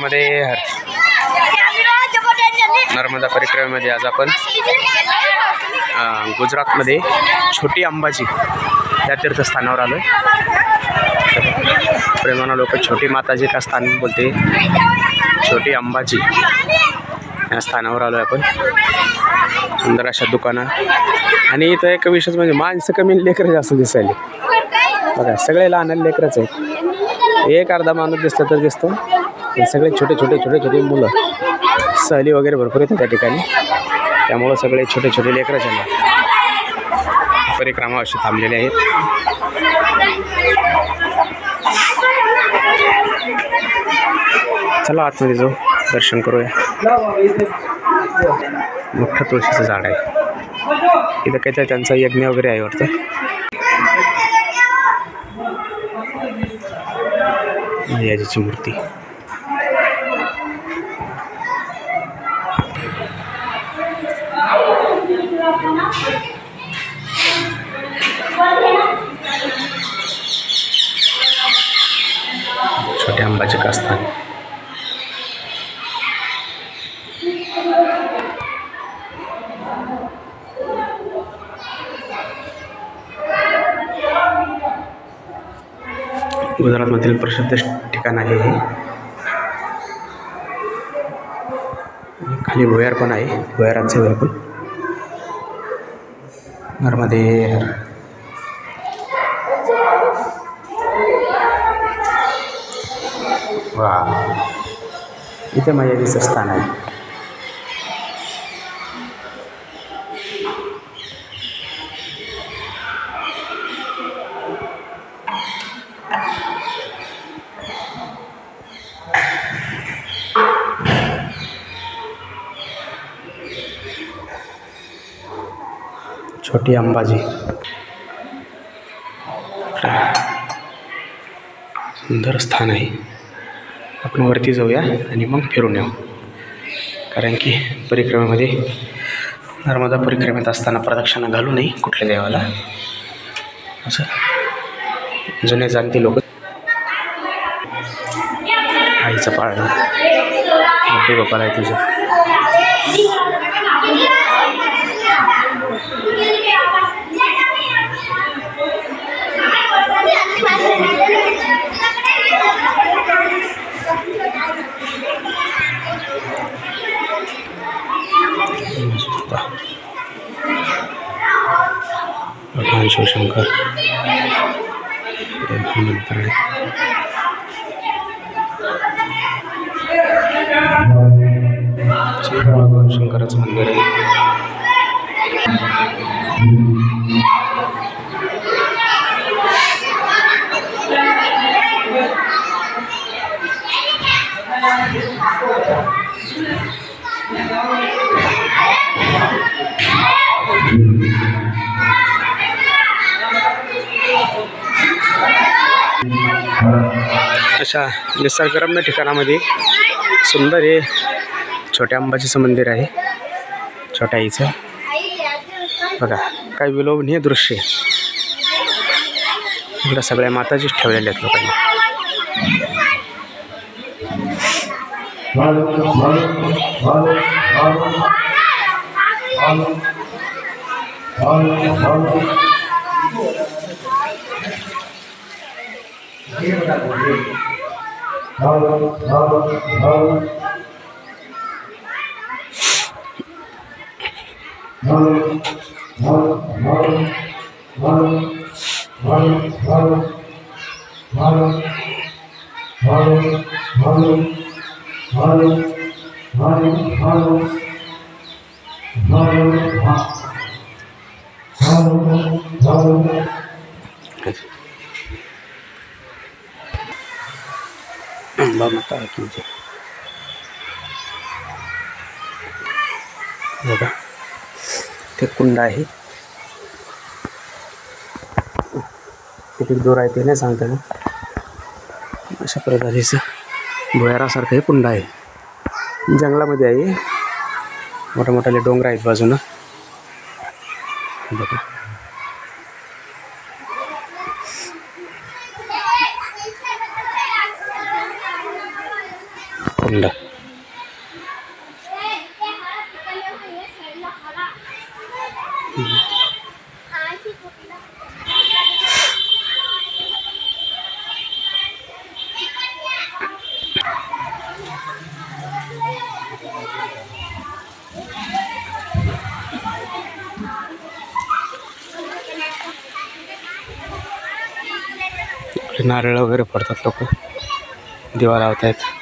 मध्ये नर्मदा परिक्रमेमध्ये आज आपण गुजरातमध्ये छोटी अंबाजी या तीर्थस्थानावर आलो आहे। प्रेमानं लोक छोटी माताजी का स्थान बोलते, छोटी अंबाजी या स्थानावर आलो आहे आपण। सुंदर अशा दुकानं आणि इथं एक विशेष म्हणजे माणसं कमी लेकरं जास्त दिसायले बघा, सगळे लहान लेकरच आहेत। एक अर्धा माणूस दिसला तर दिसतो, सगळे छोटे छोटे छोटे छोटे मुलं, सहली वगैरे भरपूर येतात त्या ठिकाणी, त्यामुळं सगळे छोटे छोटे लेकरच आहेत। परिक्रमा अशी थांबलेले आहेत। चला आतमध्ये जाऊ, दर्शन करूया। मोठं तुळशीचं झाड आहे इथं, काहीतरी त्यांचा यज्ञ वगैरे आहे वाटतं। याची मूर्ती छोट्या अंबाचे कास्थान। गुजरातमधील प्रसिद्ध ठिकाण आहे हे। खाली भुयार पण आहे, भुयारांचे बिलकुल नर्मदे। वा, इथे मायाजीचं स्थान आहे। छोटी अंबाजी सुंदर स्थान आहे। आपण वरती जाऊया आणि मग फिरून येऊ, कारण की परिक्रमेमध्ये नर्मदा परिक्रमेत असताना प्रदक्षिणा घालू नये कुठल्या देवाला, असं जुने जाणते लोक। आईचं पाळणं मोठे गोपाल आहे तुझं। भगवान शिवशंकर भगवान शंकराचं मंदिर आहे। अशा निसर्गरम्य ठिकाणामध्ये सुंदर हे छोट्या अंबाजीचं मंदिर आहे। छोट्या आईचं बघा, काय विलोभनीय दृश्य आहे। इकडं सगळ्या माताजीच ठेवलेल्या आहेत लोकांनी। अंबा माता की जय। बघा, ते कुंड आहे, किती दूर आहे ते नाही सांगता ना। अशा प्रकारचं भुयारासारखं हे कुंड आहे, जंगलामध्ये आहे। मोठ्या मोठ्याले डोंगर आहेत बाजूनं बघा। कुंड. नारळ वगैरे पडतात, लोक दिवा लावत आहेत.